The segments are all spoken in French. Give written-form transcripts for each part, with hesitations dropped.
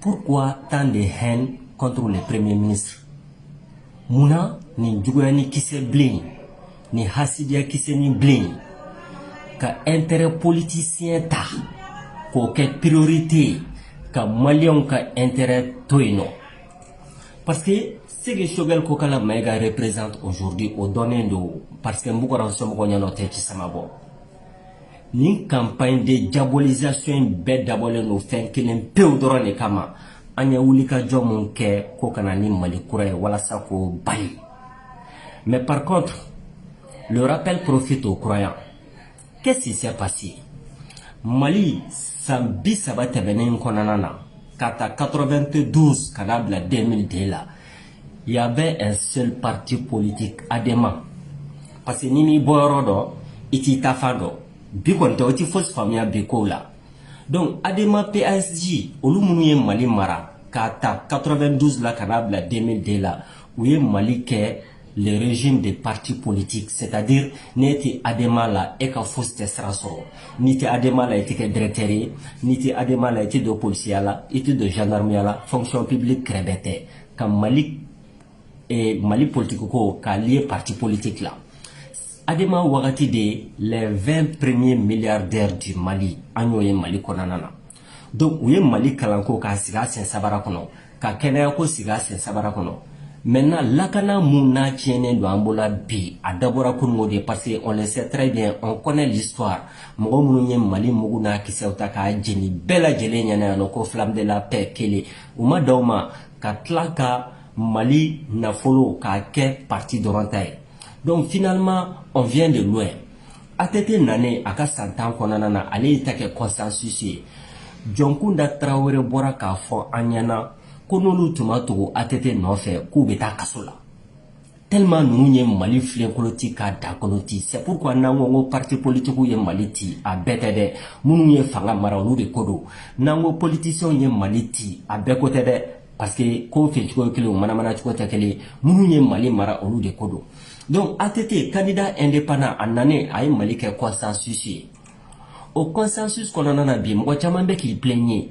Pourquoi tant de haine contre le Premier ministre? Muna ni juguya ni kise blen, ni hasidia kise ni blen, ka intérêt politicien ta, ko ke priorité, ka malien ka intérêt toino. Parce que ce que Choguel Kokala Maïga représente aujourd'hui au donné de, parce que Mboukoran Sombo Nyanote Chisamabo. Ni campagne de diabolisation bête d'abord nos fins qui n'aiment peu au les kama. Anya Wulika Jomon ke Kokanani Malikure wala sako Bali. Mais par contre, le rappel profite aux croyants. Qu'est-ce qui s'est passé? Mali, Sambi Sabate Benin Konanana, Kata 92, Kanabla 2002 là, il y avait un seul parti politique, Adema. Parce que Nimi Boyorodo, Iti Tafado, Bikonto, Iti Fos Famia Bikola. Donc, Adema PSG, Olumuye Mali Mara, Kata 92 la Kanabla 2002 là, où est Mali ke le régime des partis politiques, c'est-à-dire, n'était Adema la Eka Fos Tesraso, n'était Adema la été directeur, n'était Adema la été de policier la, était de gendarmerie la, fonction publique crébété, comme Mali et Mali politique ko ka lié parti politique là. Adema Wagati de les 20 premiers milliardaires du Mali, Agnoye Mali Konanana. Donc, où est Mali Kalanko ka siga sen sabarakono, ka Kenayako siga sen sabarakono. Maintenant, lakana mouna tiene do ambola bi, a d'abord de parce qu'on le sait très bien, on connaît l'histoire. Mogo mounye Mali Muguna qui s'est ka jeni, bella jelenya na no ko flamme de la paix kele. Uma dauma, ka tlaka Mali Nafolo ka ke parti d'Orantaï. Donc finalement, on vient de loin. Atete nane aka santan konanana ale itake consensus. Jonkunda Traoré bora ka fo anyana konolu tumato atete nofe ku beta kasola. Tellement nous nye Mali flen koloti ka da koloti. C'est pourquoi nango parti politique ye Mali ti a betede munu ye fanga mara olu de kodo. Nango politicien ye Mali ti a bekotede parce que ko fe chiko kele manamana chiko takele munu ye Mali mara olu de kodo. Donc, ATT, candidat indépendant en année, a eu Mali qui consensus. Au consensus qu'on en a bien, moi, Chamambe qui plaignait,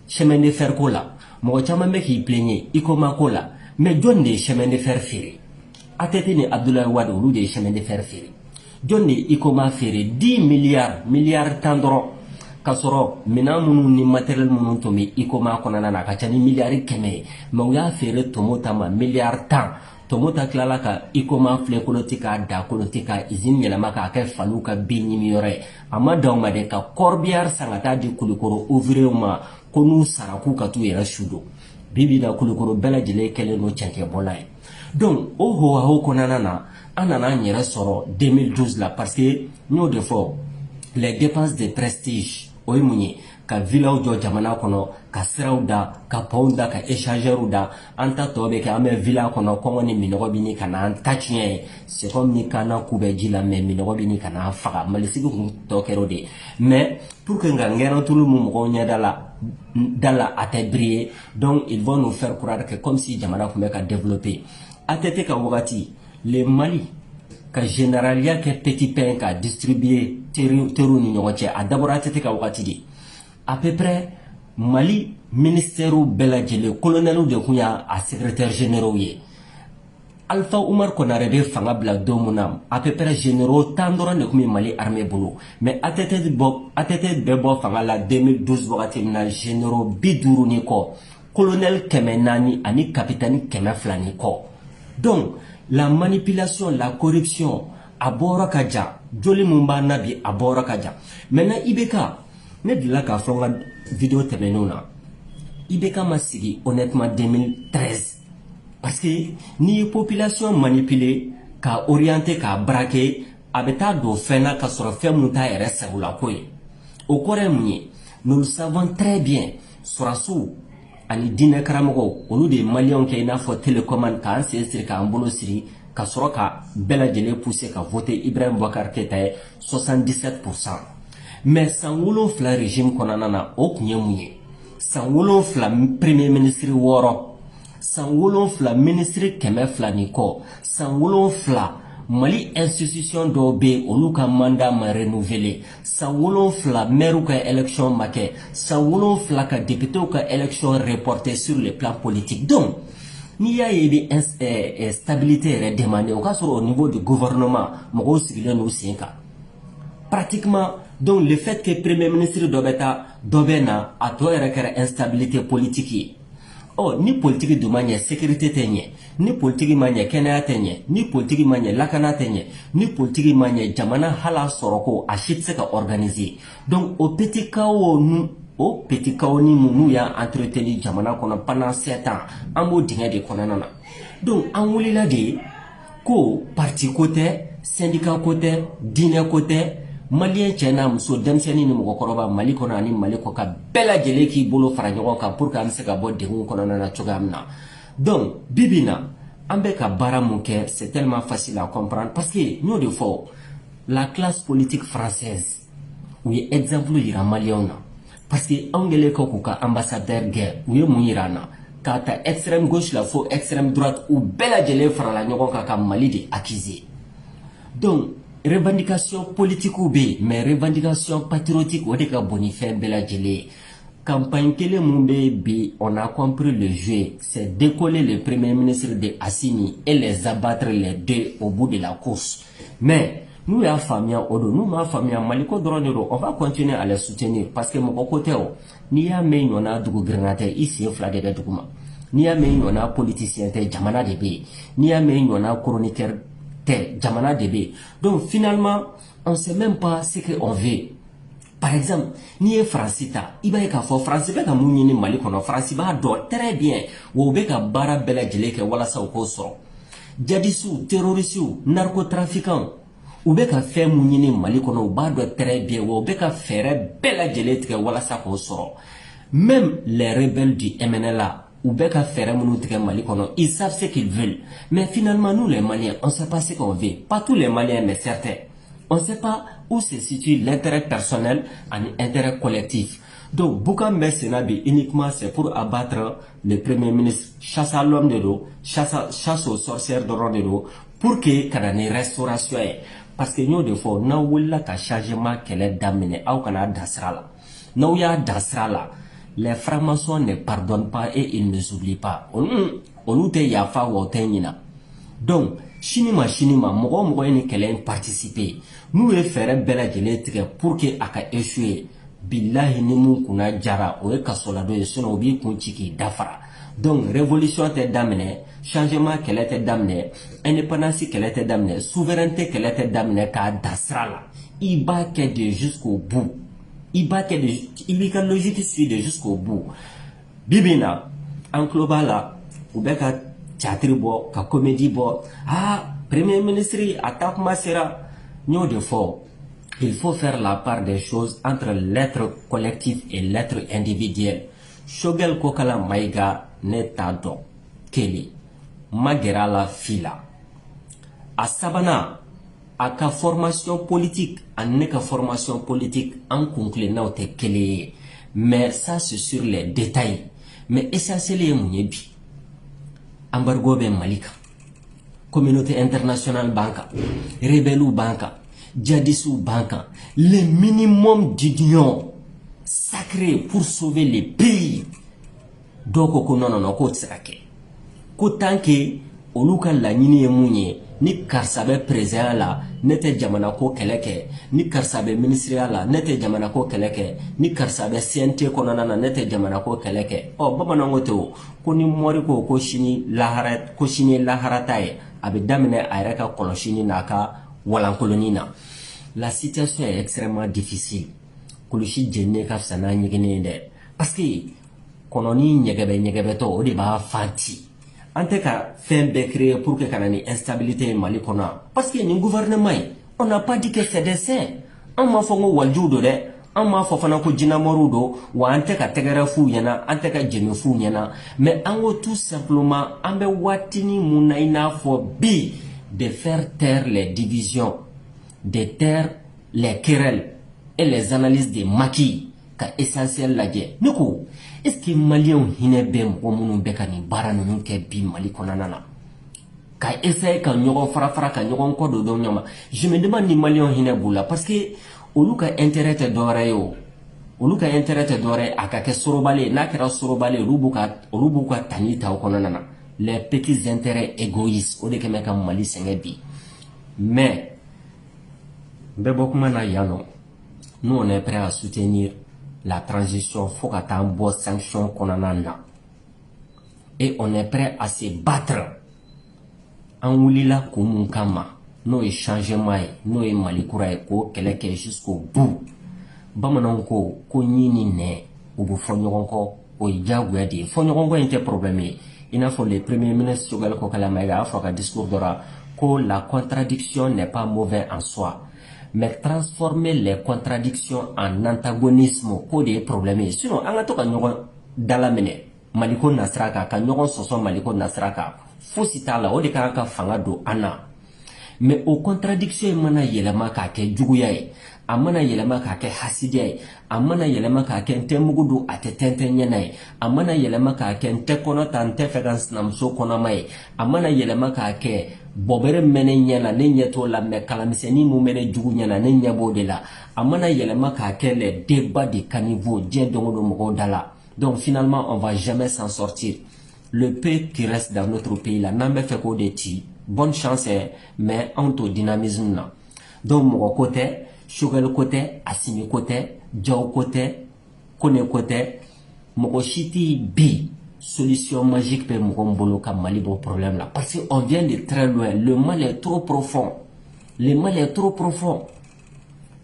chemin de fer cola, moi, Chamambe qui plaignait, Ikoma cola, mais donne des chemins de fer ferré. ATT ni Abdoulaye Wade ou des chemins de fer ferré. Donne des Ikoma ferré, 10 milliards tandro. Kasoro, mina munu ni matériel munu tomi, Ikoma konanana, kachani milliards keme, mais ou ya ferré tomotama, milliards temps. Tomota klala ka Ikoma fle kolotika da kolotika izin yelama ka ke faluka binimi yore ama dawma de ka corbiar sangata di kulikoro ouvriruma konu saraku ka tu yera shudo bibi da kulikoro bela jele kele no chenke bolay. Donc oho ho konanana anana nyera soro 2012 là parce que nous de fort les dépenses de prestige oimunye ka villa ujo jamana kono ka sirauda ka pounda ka échangeur da anta tobe ka ame villa kono kongo ni minogo bini kana antachie c'est comme ni kana kubeji la me minogo bini kana faga malisigi to kerode mais pour que ngangero tout le monde nya dala atébrier donc ils vont nous faire croire que comme si jamana ko ka développer atete ka wagati le Mali ka généralia ke petit pain ka distribuer teru ni nyoche a d'abord atete ka wagati di à peu près Mali ministère Beladjele colonel de Kouya à secrétaire général Alpha Oumar Konarebe fanga bla domunam à peu près généraux tandora ne kumi Mali armée bolo mais atete bebo fanga la 2012 bogati na généraux biduru ni ko colonel Kemenani ani capitaine Kemeflani ko. Donc la manipulation, la corruption abora kaja joli mumba nabi abora kaja maintenant Ibeka ne dila ka fɔ n ka vidéo tɛmɛnenw na IBK ma sigi honnêtement 2013 parce que n'i ye population manipuler ka orienter ka braquer a bɛ taa don fɛn na ka sɔrɔ fɛn mun t'a yɛrɛ sagula ko ye o kɔrɔ ye mun ye nous le savons très bien sɔrɔsiw ani diinɛ karamɔgɔw olu de ye maliyɛnw kɛ i n'a fɔ télécommande k'an sen siri k'an bolo siri ka sɔrɔ ka bɛɛ lajɛlen pousser ka voter Ibrahim Boubacar Keïta ye 77%. Mais san wolonfila régime konanana o kunye munye san wolonfila premier ministre woro san wolonfila ministre kɛmɛ fila ni kɔ san wolonfila Mali institution dɔw be olu ka mandat ma renouveler san 7 maire ka élection ma kɛ san 7 ka député ka élection reportée sur le plan politique. Donc n'i y'a ye i bɛ stabilité yɛrɛ demander o ka sɔrɔ au niveau du gouvernement mɔgɔw sigilen n'u sen kan pratiquement. Donc le fait que premier ministre dɔ bɛ na a tɔ yɛrɛ kɛra instabilité politique ye. Oh, ni politique du ma ɲɛ sécurité tɛ ɲɛ, ni politique ma ɲɛ kɛnɛya tɛ ɲɛ, ni politique ma ɲɛ lakana tɛ ɲɛ, ni politique ma ɲɛ jamana hala sɔrɔ ko a si tɛ se ka organiser. Donc o petit chaos ni n'u y'a entretenu jamana kɔnɔ pendant 7 ans an b'o dingɛ de kɔnɔna na. Donc an wulila de ko parti ko tɛ, syndicat ko tɛ, diinɛ ko tɛ, Malien cɛ n'a muso denmisɛnnin ni mɔgɔkɔrɔba Mali kɔnɔ ani Mali kɔ ka bɛɛ lajɛlen k'i bolo fara ɲɔgɔn kan pour que an bɛ se ka bɔ degun kɔnɔna na cogoya min na. Donc bi bi in na an bɛ ka baara mun kɛ c'est tellement facile à comprendre parce que n y'o de fɔ la classe politique française u ye exemple yira Maliens na parce que anw kɛlen kɔ k'u ka ambassadeur gɛn u ye mun yira an na k'a ta extrême gauche la fo extrême droite u bɛɛ lajɛlen farala ɲɔgɔn kan ka Mali de accuser. Donc revendication politique ou bé, mais revendication patriotique ou de ka boni fɛn bɛɛ lajɛlen. Campagne kelen mun bɛ bi, on a compris le jeu, c'est décoller le premier ministre de Assimi et les abattre les deux au bout de la course. Mais nous y'a faamuya o don, nous m'a faamuya Mali ko dɔrɔn de don, on va continuer à les soutenir parce que mɔgɔ ko tɛ o, n'i y'a mɛn ɲɔna dugu girinna tɛ i sen fila de bɛ dugu ma, n'i y'a mɛn ɲɔna politicien tɛ jamana de bɛ yen, n'i y'a mɛn ɲɔna chroniqueur jamana de be. Donc finalement on sait même pas ce que on veut. Par exemple n'i ye France ta i b'a ye k'a fɔ France bɛ ka mun ɲini Mali kɔnɔ France b'a dɔn très bien wa u bɛ ka baara bɛɛ lajɛlen kɛ walasa u k'o sɔrɔ. Djihadistes, terroristes, narcotrafiquants u bɛ ka fɛn mun ɲini Mali kɔnɔ u b'a dɔn très bien wa u bɛ ka fɛɛrɛ bɛɛ lajɛlen tigɛ walasa k'o sɔrɔ. Même les rebelles du MNLA ou bien qu'à faire un Mali, ils savent ce qu'ils veulent. Mais finalement, nous les Maliens, on ne sait pas ce qu'on veut. Pas tous les Maliens, mais certains. On ne sait pas où se situe l'intérêt personnel et l'intérêt collectif. Donc, Boukambé Senabi, uniquement, c'est pour abattre le premier ministre, chasse à l'homme de l'eau, chasse aux sorcières de l'eau de l'eau, pour que y ait une restauration. Parce que nous, des fois, nous avons un changement qui est d'amener, ou qu'on a d'asrala. Nous avons d'asrala. Les francs-maçons ne pardonnent pas et ils ne s'oublient pas. On te yafa ou tenina. Donc, chinima, mogo ni kelen participer. Nous e faire bella genetique pour que aka échouer. Billahi ni mun kuna jara o e kasolado e sono obi kunchiki dafara. Donc, révolution te damne, changement qu'elle était damné, indépendance qu'elle était damné, souveraineté qu'elle était damné, ka dasrala. Il bat que de jusqu'au bout. Il y a logique suit de jusqu'au bout. Bibina, en global, ou bien qu'à théâtre bo, qu'à comédie bo, premier ministre, attaque ma sera, nous de fort. Il faut faire la part des choses entre l'être collectif et l'être individuel. Shogel kokala maiga ne tanto, keli, magera la fila. A sabana, à ka formation politique, à ne ka formation politique, en concluant te kele. Mais ça c'est sur les détails. Mais essentiellement, bi. Embargo ben Malika. Communauté internationale banca. Rebelle banca. Djihadistes banca. Le minimum d'union sacré pour sauver les pays. Donc, non, ko tsake. Ko tanke, oluka la nini emunye. Ni karsabe président la nete jamana ko keleke ni karsabe ministériel la nete jamana ko keleke ni karsabe CNT konana na nete jamana ko keleke o bamanango to ko ni mori ko shini laharata e abe damene ayreka koloshini naka walankoloni na. La situation est extrêmement difficile kulushi jenne ka fsana nyigene de parce que kononi nyegebe to o de ba fanti. En tout cas, fait un créé pour que y ait instabilité Mali kona. Parce qu'il y a un gouvernement, on n'a pas dit que c'est des saints. On m'a fait un waljudo, on m'a fait un jinamorudo, ou un teka tegara fou yana, un teka jeme fou yana. Mais en gros, tout simplement, on be watini munaina for bi de faire taire les divisions, de taire les querelles et les analyses des maquis. Essentiel la guerre. Niko, est-ce que Maliens hinebem ou mounou bekani bara nunke bi Mali konanana? ka essayer ka ɲɔgɔn fara ka ɲɔgɔn kɔ don dɔn ɲɔgɔn. Je me demande ni Maliens hinɛ b'u la parce que olu ka intérêt tɛ dɔwɛrɛ ye o. Olu ka intérêt tɛ dɔwɛrɛ a ka kɛ sorobale n'a kɛra sorobale olu b'u ka tani ta o kɔnɔna na. Les petits intérêts égoïstes o de kɛmɛ ka Mali sɛngɛ bi. Mais bɛɛ bɔ kuma na yan nɔ. Nous on est prêt à soutenir la transition fo ka taa bɔ sanction kɔnɔna na. Et on est prêt à se battre. An wulila ko mun kama n'o ye changement ye n'o ye Mali kura ye k'o kɛlɛ kɛ jusqu'au bout. Bamananw ko ɲi ni nɛ u bɛ fɔ ɲɔgɔn kɔ o ye diyagoya de ye. Fɔ ɲɔgɔn kɔ in tɛ problème ye. I n'a fɔ le premier ministre Choguel Kokala Maïga a fɔ ka discours dɔ la ko la contradiction n'est pas mauvais en soi. Mais transformer les contradictions en antagonisme ko de ye problème ye. Sinon an ka to ka ɲɔgɔn dalaminɛ Maliko nasira kan ka ɲɔgɔn sɔsɔ Maliko nasira kan fosi t'a la o de kan ka fanga don an na. Mais o contradiction mana yɛlɛma k'a kɛ juguya ye a mana yɛlɛma k'a kɛ hasidiya ye a mana yɛlɛma k'a kɛ n tɛ mugu don a tɛ tɛntɛn ɲɛna ye a mana yɛlɛma k'a kɛ n tɛ kɔnɔ ta n tɛ fɛ ka n sinamuso kɔnɔma ye a mana yɛlɛma k'a kɛ bɔbɛrɛ mɛ ne ɲɛ la ne ɲɛ t'o la mais kalamisɛnnin mun bɛ ne jugu ɲɛ la ne ɲɛ b'o de la a mana yɛlɛma k'a kɛ les débats de caniveau diɲɛ don o don mɔgɔw da la. Donc finalement on va jamais s'en sortir. Le peu qui reste dans notre pays là n'an bɛ fɛ k'o de ci bonne chance mais anw to dynamisme na. Donc mɔgɔ ko tɛ Choguel ko tɛ Assimi ko tɛ Diaw ko tɛ Kone ko tɛ mɔgɔ si tɛ bi solution magique bɛ mɔgɔ min bolo ka Mali bɔ problème là parce que on vient de très loin. Le mal est trop profond. Le mal est trop profond.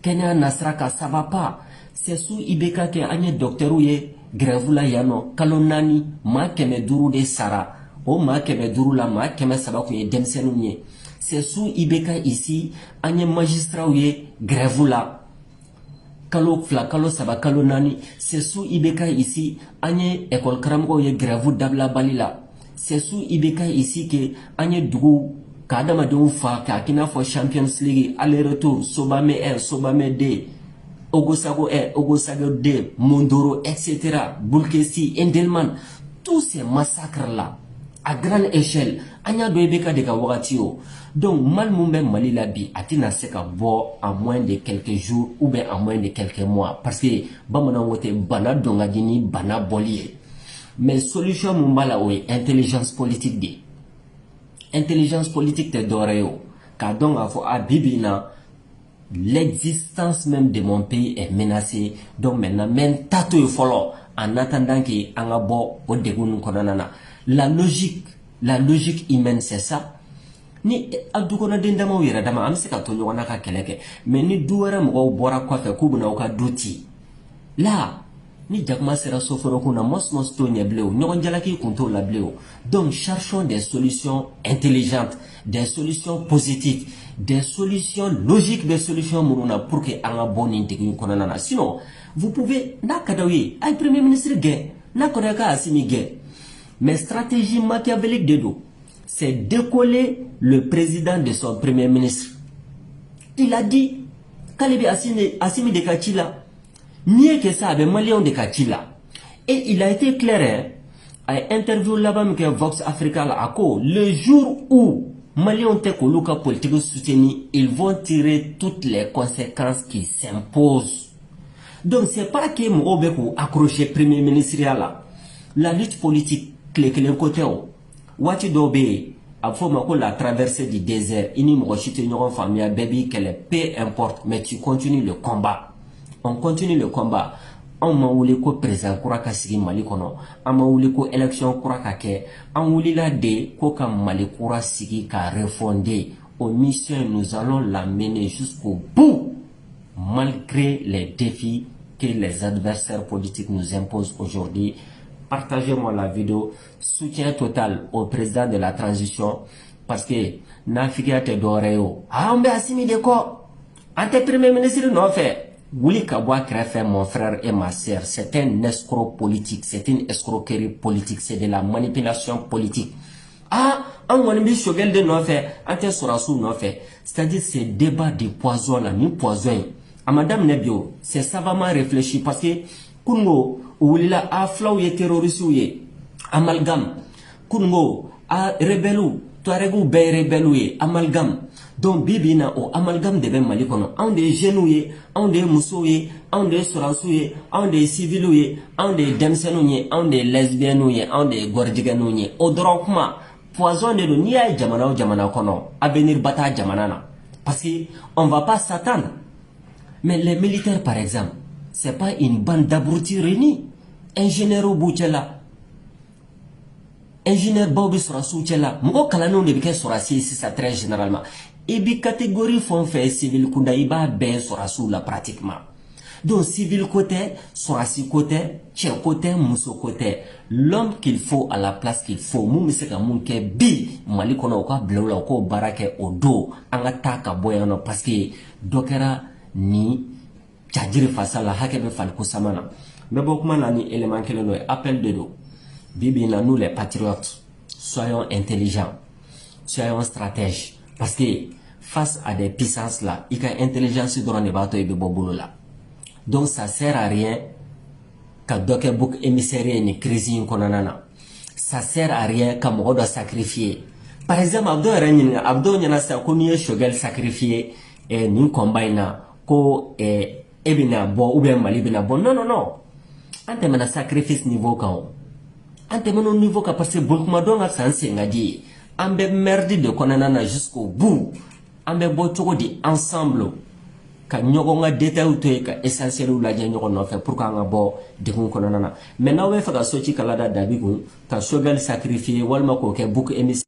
Kɛnɛya nasira kan ça va pas. C'est sous IBK que an ye docteur ye grève la yan nɔ kalo 4 maa 500 de sara o maa 500 la maa 300 kun ye denmisɛnninw ye. C'est sous IBK ici an ye magistrat ye grève la kalo 2 kalo 3 kalo 4. C'est sous IBK ici an ye école karamɔgɔw ye grève dabila bali la. C'est sous IBK ici que an ye dugu ka adamadenw fa k'a k'i n'a fɔ Champions League aller retour Sobame 1 Sobame 2 Ogosago 1 Ogosago 2 Mondoro etc. Bulkesi Endelman tous ces massacres là à grande échelle an y'a dɔn IBK de ka wagati o. Donc mal mun bɛ Mali la bi a tɛna se ka bɔ en moins de quelques jours ou bien en moins de quelques mois parce que bamananw ko tɛ bana dɔn ka di ni bana bɔli ye. Mais solution mun b'a la o ye intelligence politique de. Intelligence politique tɛ dɔwɛrɛ ye o k'a dɔn k'a fɔ a bi bi na l'existence même de mon pays est menacée. Donc maintenant men ta to ye fɔlɔ en attendant que an ka bɔ o degun nin kɔnɔna na. La logique humaine c'est ça. Ni a du kɔnɔden damaw yɛrɛ dama an bɛ se ka to ɲɔgɔn na ka kɛlɛ kɛ mais ni du wɛrɛ mɔgɔw bɔra kɔfɛ k'u bɛna u ka du ci là ni jakuma sera soforokun na mos t'o ɲɛ bilen o ɲɔgɔn jalaki kun t'o la bilen o. Donc cherchons des solutions intelligentes, des solutions positives, des solutions logiques, des solutions minnu na pour que an ka bɔ nin degun kɔnɔna na. Sinon vous pouvez n'a ka d'aw ye a ye premier ministre gɛn n'a ka d'aw ye k'a Assimi gɛn mais stratégie machiavélique de do. C'est décoller le président de son premier ministre. Il a dit qu'elle est Assimi de Kachila. Mieux que ça, avec Maliens de Kachila. Et il a été clair, à interview là-bas, que Vox Africa là, le jour où Maliens te koluka politique soutenu, ils vont tirer toutes les conséquences qui s'imposent. Donc c'est pas que Mouobeko accroché premier ministre là. La lutte politique, clé côté Wati dobe a foma ko la traversée du désert ini mɔgɔ si tɛ ɲɔgɔn faamuya bɛɛ b'i kɛlɛ peu importe mais tu continues le combat. On continue le combat. An ma wuli ko président kura ka sigi Mali kɔnɔ an ma wuli ko élection kura ka kɛ an wulila de ko ka Mali kura sigi ka refonder aux missions. Nous allons la mener jusqu'au bout malgré les défis que les adversaires politiques nous imposent aujourd'hui. Partagez-moi la vidéo. Soutien total au président de la transition parce que Nafigia te doreo. Ah, on va Assimi de quoi? Ante premier ministre non fait. Wuli Kabwa Krefé, mon frère et ma sœur, c'est un escroc politique, c'est une escroquerie politique, c'est de la manipulation politique. Ah, on va Choguel de non fait, Ante Sorassou non fait. C'est-à-dire ces débats de poison là, ni poison. À Madame Nebio, c'est savamment réfléchi parce que Kungo, Oulila a flaou ye terroriste ye amalgame Kungo a rebelle Touaregs bɛɛ rebelle ye amalgame donc bibi na o amalgame de bɛ Mali kɔnɔ anw de ye jeunes ye anw de ye musow ye anw de ye sɔrɔsiw ye anw de ye civils ye anw de ye denmisɛnninw ye anw de ye lesbiennes ye anw de ye gɔrijɛgɛninw ye o dɔrɔn kuma poison de don n'i y'a ye jamana o jamana kɔnɔ avenir ba t'a jamana na parce que on va pas s'attendre mais les militaires par exemple c'est pas une bande d'abrutis réunis ingénieurs b'u cɛ la ingénieur baw bɛ sɔrɔsiw cɛ la mɔgɔ kalannenw de bɛ kɛ sɔrɔsi ye sisan très généralement i bi catégorie fɛn o fɛn civil kunda i b'a bɛɛ sɔrɔsiw la pratiquement donc civil ko tɛ sɔrɔsi ko tɛ cɛ ko tɛ muso ko tɛ l'homme qu'il faut à la place qu'il faut mun bɛ se ka mun kɛ bi Mali kɔnɔ u ka bila u la u k'o baara kɛ o don an ka taa ka bɔ yan nɔ parce que dɔ kɛra ni cajiri fasa la hakɛ bɛ fali ko sama na n bɛ bɔ kuma na ni élément kelen dɔ ye appel de don bibi na nous les patriotes soyons intelligents soyons stratèges parce que face à des puissances là i ka intelligence dɔrɔn de b'a to i bɛ bɔ bolo la donc ça sert à rien ka dɔ kɛ bouc émissaire ye ni crise in kɔnɔna na ça sert à rien ka mɔgɔ dɔ sacrifier par exemple a bɛ dɔw yɛrɛ ɲininka a bɛ dɔw ɲɛna sisan ko n'i ye Choguel sacrifier nin combat in na ko e bɛna bɔ ou bien Mali bɛna bɔ non non non an tɛmɛna sacrifice niveau kan o an tɛmɛna o niveau kan parce que bolikumadɔn ka fisa n sen ka di ye an bɛ merde de kɔnɔna na jusqu'au bout an bɛ bɔ cogo di ensemble ka ɲɔgɔn ka détails to ye ka essentiel lajɛ ɲɔgɔn nɔfɛ pour que an ka bɔ degun kɔnɔna na mais n'aw bɛ fɛ ka so ci kala da dabi kun ka Choguel sacrifier walima k'o kɛ bouc émissaire